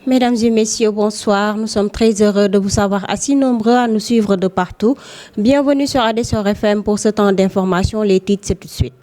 Mesdames et messieurs, bonsoir. Nous sommes très heureux de vous savoir assez nombreux à nous suivre de partout. Bienvenue sur ADSOR FM pour ce temps d'information. Les titres, c'est tout de suite.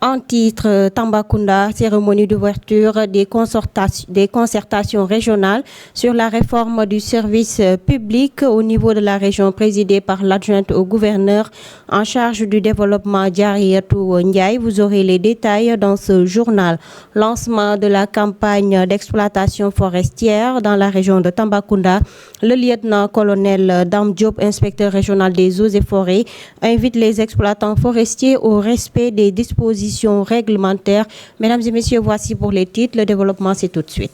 En titre, Tambacounda, cérémonie d'ouverture des concertations régionales sur la réforme du service public au niveau de la région présidée par l'adjointe au gouverneur en charge du développement Diariatou Ndiaye. Vous aurez les détails dans ce journal. Lancement de la campagne d'exploitation forestière dans la région de Tambacounda. Le lieutenant-colonel Dame Diop, inspecteur régional des eaux et forêts, invite les exploitants forestiers au respect des dispositions réglementaires. Mesdames et messieurs, voici pour les titres. Le développement, c'est tout de suite.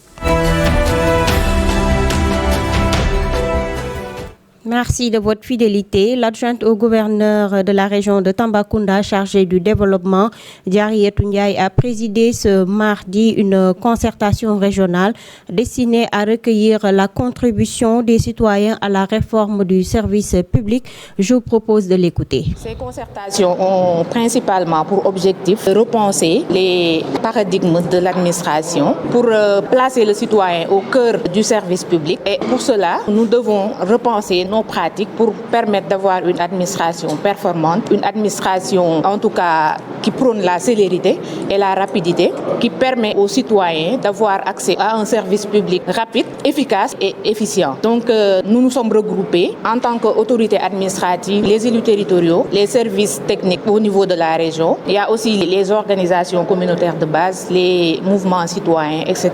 Merci de votre fidélité. L'adjointe au gouverneur de la région de Tambacounda chargée du développement, Diariatou Ndiaye, a présidé ce mardi une concertation régionale destinée à recueillir la contribution des citoyens à la réforme du service public. Je vous propose de l'écouter. Ces concertations ont principalement pour objectif de repenser les paradigmes de l'administration pour placer le citoyen au cœur du service public. Et pour cela, nous devons repenser nos pratiques pour permettre d'avoir une administration performante, une administration en tout cas qui prône la célérité et la rapidité, qui permet aux citoyens d'avoir accès à un service public rapide, efficace et efficient. Donc nous nous sommes regroupés en tant qu'autorité administrative, les élus territoriaux, les services techniques au niveau de la région. Il y a aussi les organisations communautaires de base, les mouvements citoyens, etc.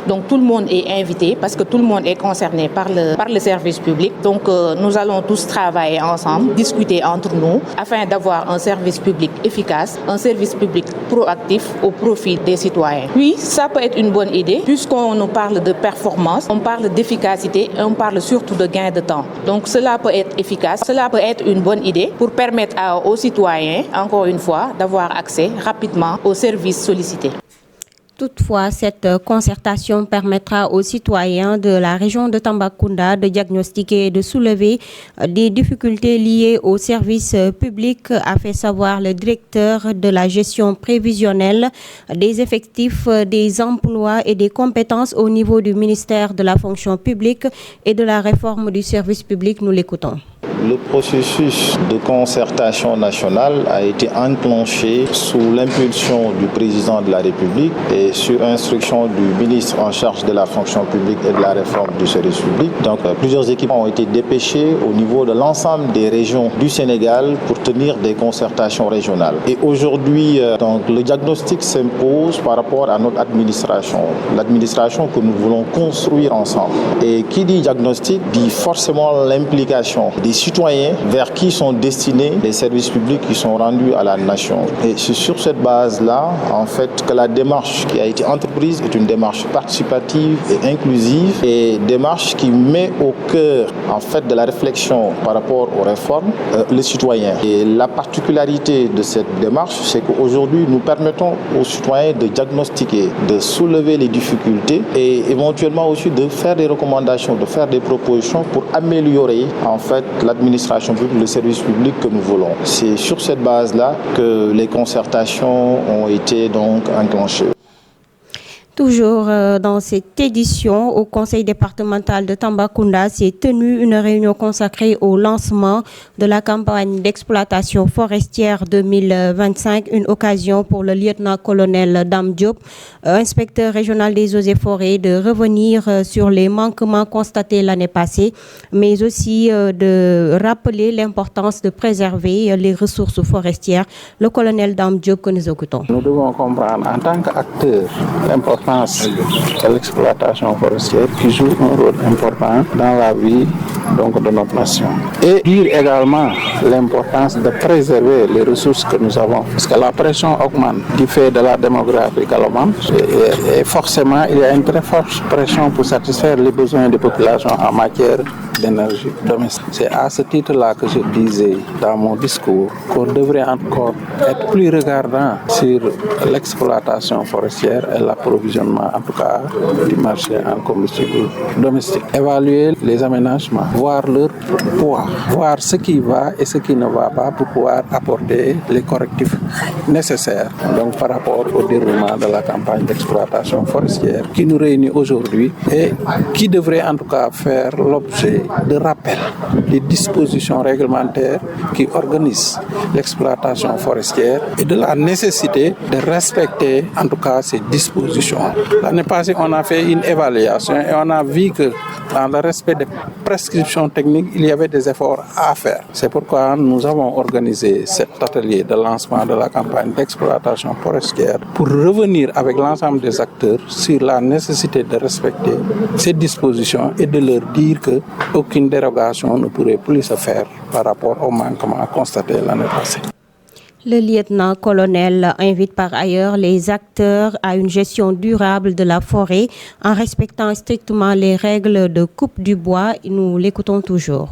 Donc tout le monde est invité parce que tout le monde est concerné par le service public. Donc nous allons tous travailler ensemble, discuter entre nous afin d'avoir un service public efficace, un service public proactif au profit des citoyens. Oui, ça peut être une bonne idée puisqu'on nous parle de performance, on parle d'efficacité et on parle surtout de gain de temps. Donc cela peut être efficace, cela peut être une bonne idée pour permettre aux citoyens, encore une fois, d'avoir accès rapidement aux services sollicités. Toutefois, cette concertation permettra aux citoyens de la région de Tambacounda de diagnostiquer et de soulever des difficultés liées au service public, a fait savoir le directeur de la gestion prévisionnelle des effectifs, des emplois et des compétences au niveau du ministère de la fonction publique et de la réforme du service public. Nous l'écoutons. Le processus de concertation nationale a été enclenché sous l'impulsion du président de la République et sur instruction du ministre en charge de la fonction publique et de la réforme du service public. Donc plusieurs équipes ont été dépêchées au niveau de l'ensemble des régions du Sénégal pour tenir des concertations régionales. Et aujourd'hui, donc, le diagnostic s'impose par rapport à notre administration, l'administration que nous voulons construire ensemble. Et qui dit diagnostic dit forcément l'implication des citoyens vers qui sont destinés les services publics qui sont rendus à la nation. Et c'est sur cette base-là, en fait, que la démarche qui a été entreprise est une démarche participative et inclusive et démarche qui met au cœur, en fait, de la réflexion par rapport aux réformes, le citoyen. Et la particularité de cette démarche, c'est qu'aujourd'hui, nous permettons aux citoyens de diagnostiquer, de soulever les difficultés et éventuellement aussi de faire des recommandations, de faire des propositions pour améliorer, en fait, l'administration publique, le service public que nous voulons. C'est sur cette base-là que les concertations ont été donc enclenchées. Toujours dans cette édition, au conseil départemental de Tambacounda s'est tenue une réunion consacrée au lancement de la campagne d'exploitation forestière 2025, une occasion pour le lieutenant-colonel Dame Diop, inspecteur régional des eaux et forêts, de revenir sur les manquements constatés l'année passée, mais aussi de rappeler l'importance de préserver les ressources forestières. Le colonel Dame Diop que nous écoutons. Nous devons comprendre en tant qu'acteur l'importance de l'exploitation forestière qui joue un rôle important dans la vie donc, de notre nation. Et dire également l'importance de préserver les ressources que nous avons. Parce que la pression augmente du fait de la démographie galopante et forcément il y a une très forte pression pour satisfaire les besoins des populations en matière d'énergie domestique. C'est à ce titre-là que je disais dans mon discours qu'on devrait encore être plus regardant sur l'exploitation forestière et l'approvisionnement, en tout cas, du marché en combustible domestique. Évaluer les aménagements, voir leur poids, voir ce qui va et ce qui ne va pas pour pouvoir apporter les correctifs nécessaires. Donc, par rapport au déroulement de la campagne d'exploitation forestière qui nous réunit aujourd'hui et qui devrait en tout cas faire l'objet de rappels des dispositions réglementaires qui organisent l'exploitation forestière et de la nécessité de respecter en tout cas ces dispositions. L'année passée, on a fait une évaluation et on a vu que dans le respect des prescriptions techniques, il y avait des efforts à faire. C'est pourquoi nous avons organisé cet atelier de lancement de la campagne d'exploitation forestière pour revenir avec l'ensemble des acteurs sur la nécessité de respecter ces dispositions et de leur dire qu'aucune dérogation ne pourrait plus se faire par rapport au manquement constaté l'année passée. Le lieutenant-colonel invite par ailleurs les acteurs à une gestion durable de la forêt en respectant strictement les règles de coupe du bois. Nous l'écoutons toujours.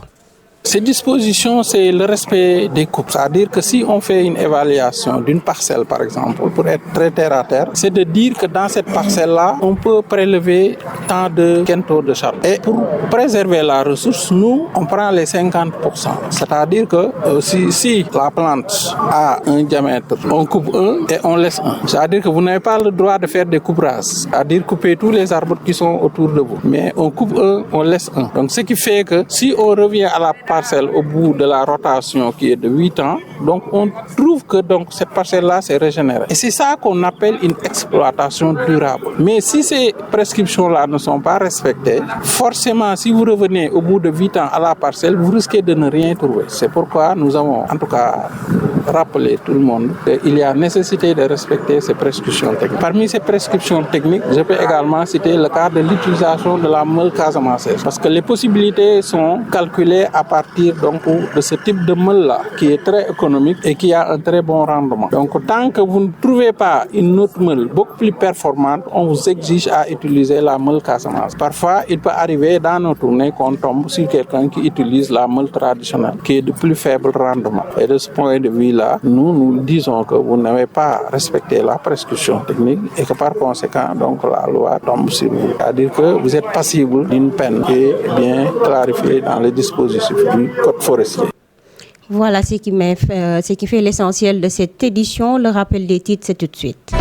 Ces dispositions, c'est le respect des coupes. C'est-à-dire que si on fait une évaluation d'une parcelle, par exemple, pour être très terre à terre, c'est de dire que dans cette parcelle-là, on peut prélever tant de quintaux de charbon. Et pour préserver la ressource, nous, on prend les 50%. C'est-à-dire que si la plante a un diamètre, on coupe un et on laisse un. C'est-à-dire que vous n'avez pas le droit de faire des coupes rases. C'est-à-dire couper tous les arbres qui sont autour de vous. Mais on coupe un, on laisse un. Donc ce qui fait que si on revient à la parcelle au bout de la rotation qui est de 8 ans, donc on trouve que donc cette parcelle-là s'est régénérée. Et c'est ça qu'on appelle une exploitation durable. Mais si ces prescriptions-là ne sont pas respectées, forcément, si vous revenez au bout de 8 ans à la parcelle, vous risquez de ne rien trouver. C'est pourquoi nous avons en tout cas rappelé tout le monde qu'il y a nécessité de respecter ces prescriptions techniques. Parmi ces prescriptions techniques, je peux également citer le cas de l'utilisation de la meule casamançaise, parce que les possibilités sont calculées à partir donc de ce type de meule-là, qui est très économique et qui a un très bon rendement. Donc tant que vous ne trouvez pas une autre meule beaucoup plus performante, on vous exige à utiliser la meule Casamance. Parfois, il peut arriver dans nos tournées qu'on tombe sur quelqu'un qui utilise la meule traditionnelle, qui est de plus faible rendement. Et de ce point de vue-là, nous disons que vous n'avez pas respecté la prescription technique et que par conséquent, donc la loi tombe sur vous. C'est-à-dire que vous êtes passible d'une peine qui est bien clarifiée dans les dispositifs du code forestier. Voilà ce qui fait l'essentiel de cette édition. Le rappel des titres, c'est tout de suite.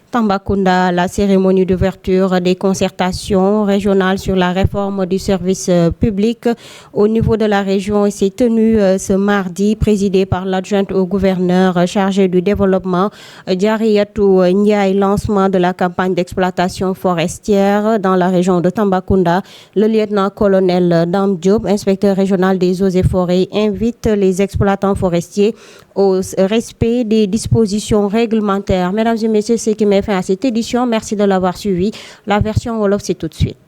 Tambacounda, la cérémonie d'ouverture des concertations régionales sur la réforme du service public au niveau de la région s'est tenue ce mardi, présidée par l'adjointe au gouverneur chargé du développement, Diariatou Ndiaye, lancement de la campagne d'exploitation forestière dans la région de Tambacounda. Le lieutenant-colonel Dame Diop, inspecteur régional des eaux et forêts, invite les exploitants forestiers au respect des dispositions réglementaires. Mesdames et messieurs, ce qui met fin à cette édition. Merci de l'avoir suivi. La version Wolof, c'est tout de suite.